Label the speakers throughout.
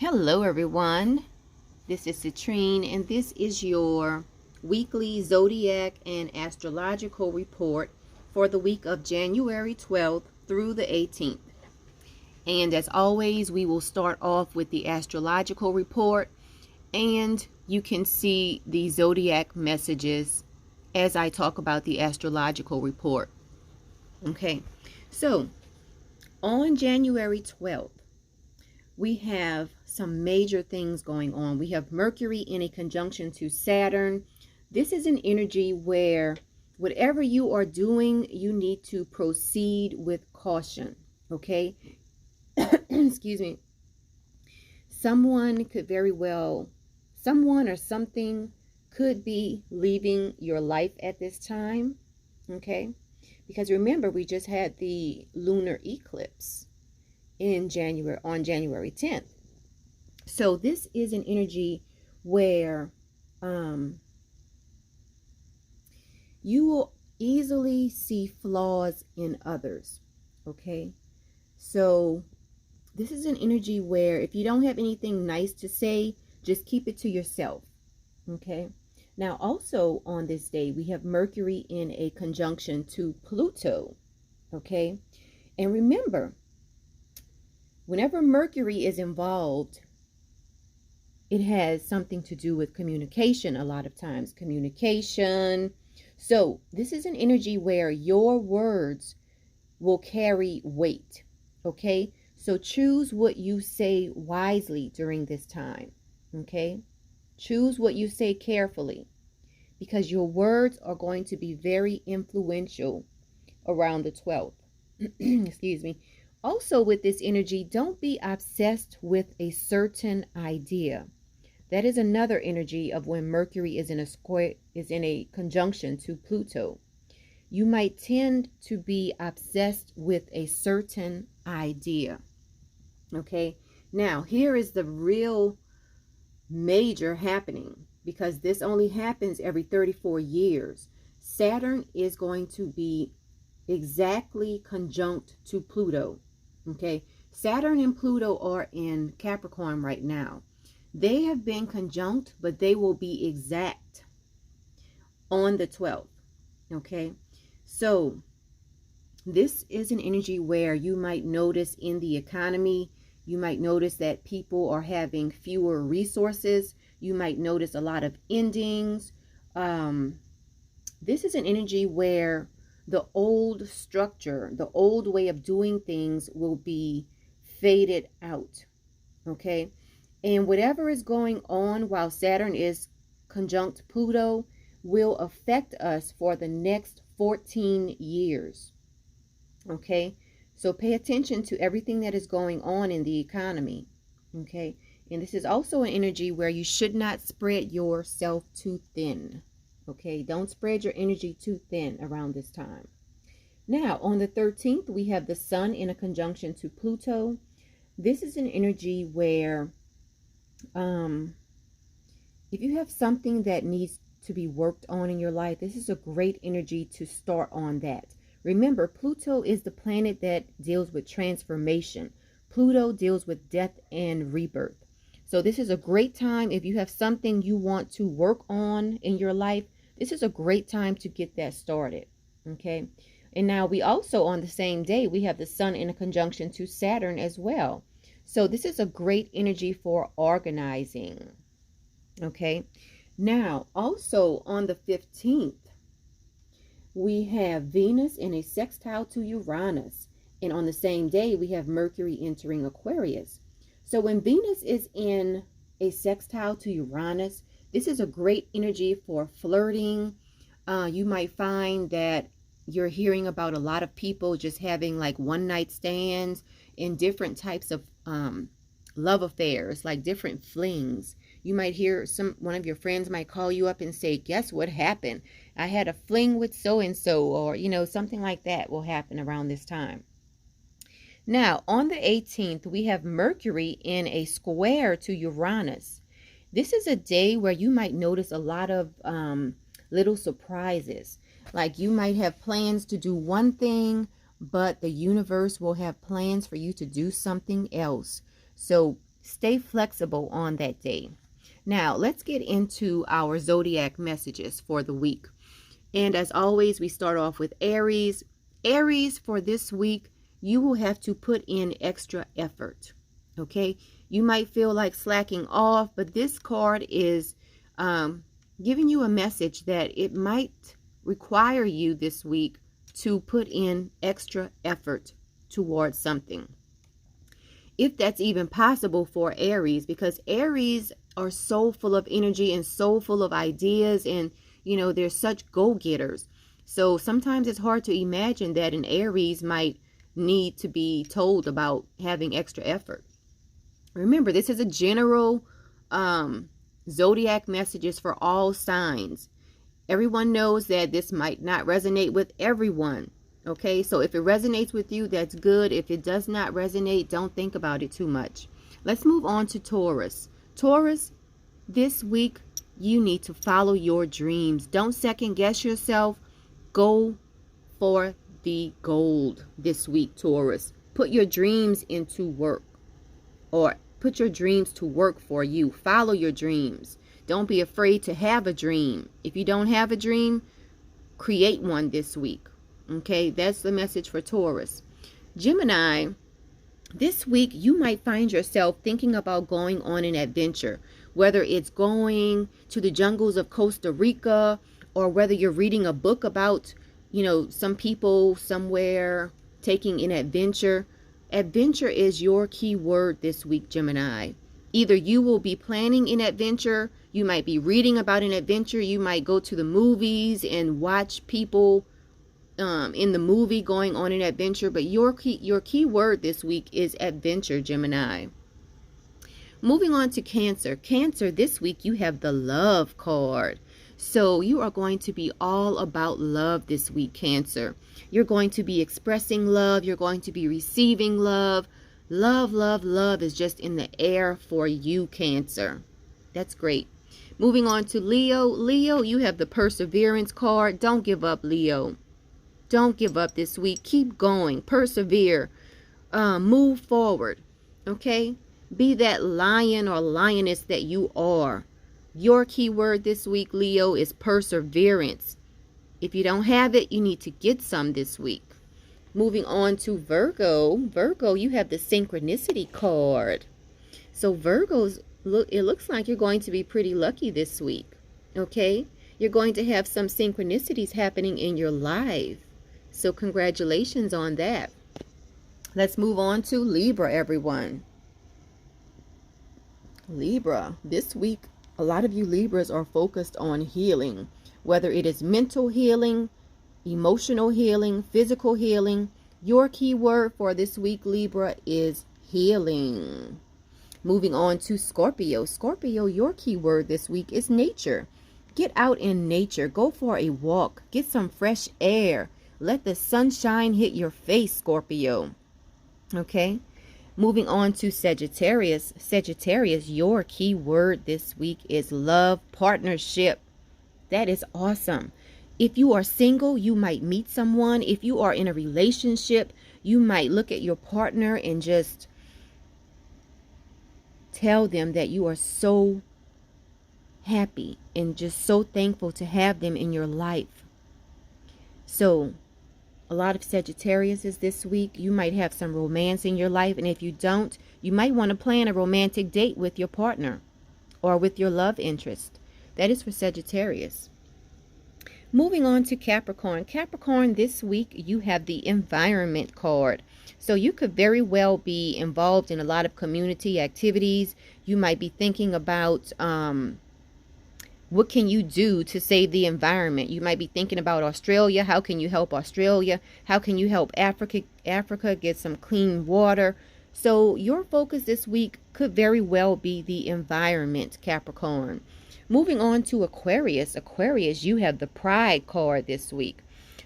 Speaker 1: Hello everyone, this is Citrine and this is your weekly Zodiac and astrological report for the week of January 12th through the 18th. And as always, we will start off with the astrological report, and you can see the Zodiac messages as I talk about the astrological report. Okay, so on January 12th, we have some major things going on. We have Mercury in a conjunction to Saturn. This is an energy where whatever you are doing, you need to proceed with caution. Okay? Excuse me. Someone or something could be leaving your life at this time. Okay? Because remember, we just had the lunar eclipse on January 10th. So this is an energy where you will easily see flaws in others. Okay, so this is an energy where if you don't have anything nice to say, just keep it to yourself. Okay, now also on this day we have Mercury in a conjunction to Pluto. Okay, and remember, whenever Mercury is involved, it has something to do with communication a lot of times. Communication. So this is an energy where your words will carry weight. Okay? So choose what you say wisely during this time. Okay? Choose what you say carefully, because your words are going to be very influential around the 12th. Excuse me. Also with this energy, don't be obsessed with a certain idea. That is another energy of when Mercury is in a conjunction to Pluto. You might tend to be obsessed with a certain idea. Okay, now here is the real major happening, because this only happens every 34 years. Saturn is going to be exactly conjunct to Pluto. Okay, Saturn and Pluto are in Capricorn right now. They have been conjunct, but they will be exact on the 12th. Okay, so this is an energy where you might notice in the economy, you might notice that people are having fewer resources. You might notice a lot of endings. This is an energy where the old structure, the old way of doing things will be faded out. Okay, and whatever is going on while Saturn is conjunct Pluto will affect us for the next 14 years. Okay, so pay attention to everything that is going on in the economy. Okay, and this is also an energy where you should not spread yourself too thin. Okay, don't spread your energy too thin around this time. Now, on the 13th, we have the Sun in a conjunction to Pluto. This is an energy where if you have something that needs to be worked on in your life, this is a great energy to start on that. Remember, Pluto is the planet that deals with transformation. Pluto deals with death and rebirth. So this is a great time if you have something you want to work on in your life. This is a great time to get that started. Okay, and now we also, on the same day, we have the Sun in a conjunction to Saturn as well. So this is a great energy for organizing. Okay, now also on the 15th, we have Venus in a sextile to Uranus. And on the same day, we have Mercury entering Aquarius. So when Venus is in a sextile to Uranus, this is a great energy for flirting. You might find that you're hearing about a lot of people just having like one night stands in different types of love affairs, like different flings. You might hear one of your friends might call you up and say, guess what happened? I had a fling with so-and-so, or, something like that will happen around this time. Now, on the 18th, we have Mercury in a square to Uranus. This is a day where you might notice a lot of little surprises. Like you might have plans to do one thing, but the universe will have plans for you to do something else. So Stay flexible on that day. Now, let's get into our zodiac messages for the week. And as always, we start off with Aries. Aries, for this week, you will have to put in extra effort. Okay? You might feel like slacking off, but this card is giving you a message that it might require you this week to put in extra effort towards something. If that's even possible for Aries, because Aries are so full of energy and so full of ideas, and you know, they're such go-getters. So sometimes it's hard to imagine that an Aries might need to be told about having extra effort. Remember, this is a general zodiac messages for all signs. Everyone knows that this might not resonate with everyone. Okay, so if it resonates with you, that's good. If it does not resonate, don't think about it too much. Let's move on to Taurus. Taurus, this week, you need to follow your dreams. Don't second guess yourself. Go for the gold this week, Taurus. Put your dreams into work, or put your dreams to work for you. Follow your dreams. Don't be afraid to have a dream. If you don't have a dream, create one this week. Okay, that's the message for Taurus. Gemini, this week you might find yourself thinking about going on an adventure, whether it's going to the jungles of Costa Rica, or whether you're reading a book about, you know, some people somewhere taking an adventure. Adventure is your key word this week, Gemini. Either you will be planning an adventure, you might be reading about an adventure, you might go to the movies and watch people in the movie going on an adventure, but your key word this week is adventure, Gemini. Moving on to Cancer. Cancer, this week you have the love card. So you are going to be all about love this week, Cancer. You're going to be expressing love. You're going to be receiving love. Love, love, love is just in the air for you, Cancer. That's great. Moving on to Leo. Leo, you have the perseverance card. Don't give up, Leo. Don't give up this week. Keep going. Persevere. Move forward. Okay? Be that lion or lioness that you are. Your key word this week, Leo, is perseverance. If you don't have it, you need to get some this week. Moving on to Virgo. Virgo, you have the synchronicity card. So Virgos, it looks like you're going to be pretty lucky this week. Okay? You're going to have some synchronicities happening in your life. So congratulations on that. Let's move on to Libra, everyone. Libra, this week, a lot of you Libras are focused on healing, whether it is mental healing, emotional healing, physical healing. Your key word for this week, Libra, is healing. Moving on to Scorpio. Scorpio, your key word this week is nature. Get out in nature. Go for a walk. Get some fresh air. Let the sunshine hit your face, Scorpio. Okay? Moving on to Sagittarius. Sagittarius, your key word this week is love, partnership. That is awesome. If you are single, you might meet someone. If you are in a relationship, you might look at your partner and just tell them that you are so happy and just so thankful to have them in your life. So, a lot of Sagittarius is this week. You might have some romance in your life, and if you don't, you might want to plan a romantic date with your partner or with your love interest. That is for Sagittarius. Moving on to Capricorn. Capricorn, this week you have the environment card. So you could very well be involved in a lot of community activities. You might be thinking about what can you do to save the environment? You might be thinking about Australia. How can you help Australia? How can you help Africa get some clean water? So your focus this week could very well be the environment, Capricorn. Moving on to Aquarius. Aquarius, you have the pride card this week.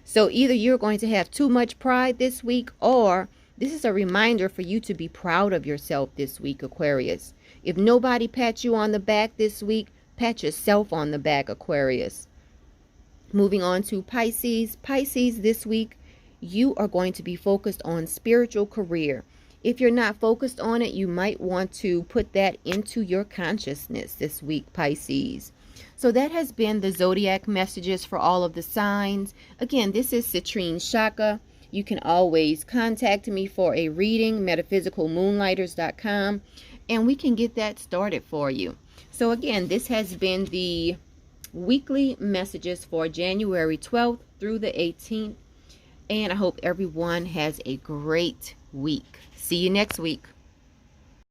Speaker 1: So either you're going to have too much pride this week, or this is a reminder for you to be proud of yourself this week, Aquarius. If nobody pats you on the back this week, pat yourself on the back, Aquarius. Moving on to Pisces. Pisces, this week, you are going to be focused on spiritual career. If you're not focused on it, you might want to put that into your consciousness this week, Pisces. So that has been the zodiac messages for all of the signs. Again, this is Citrine Chaka. You can always contact me for a reading, metaphysicalmoonlighters.com, and we can get that started for you. So again, this has been the weekly messages for January 12th through the 18th. And I hope everyone has a great week. See you next week.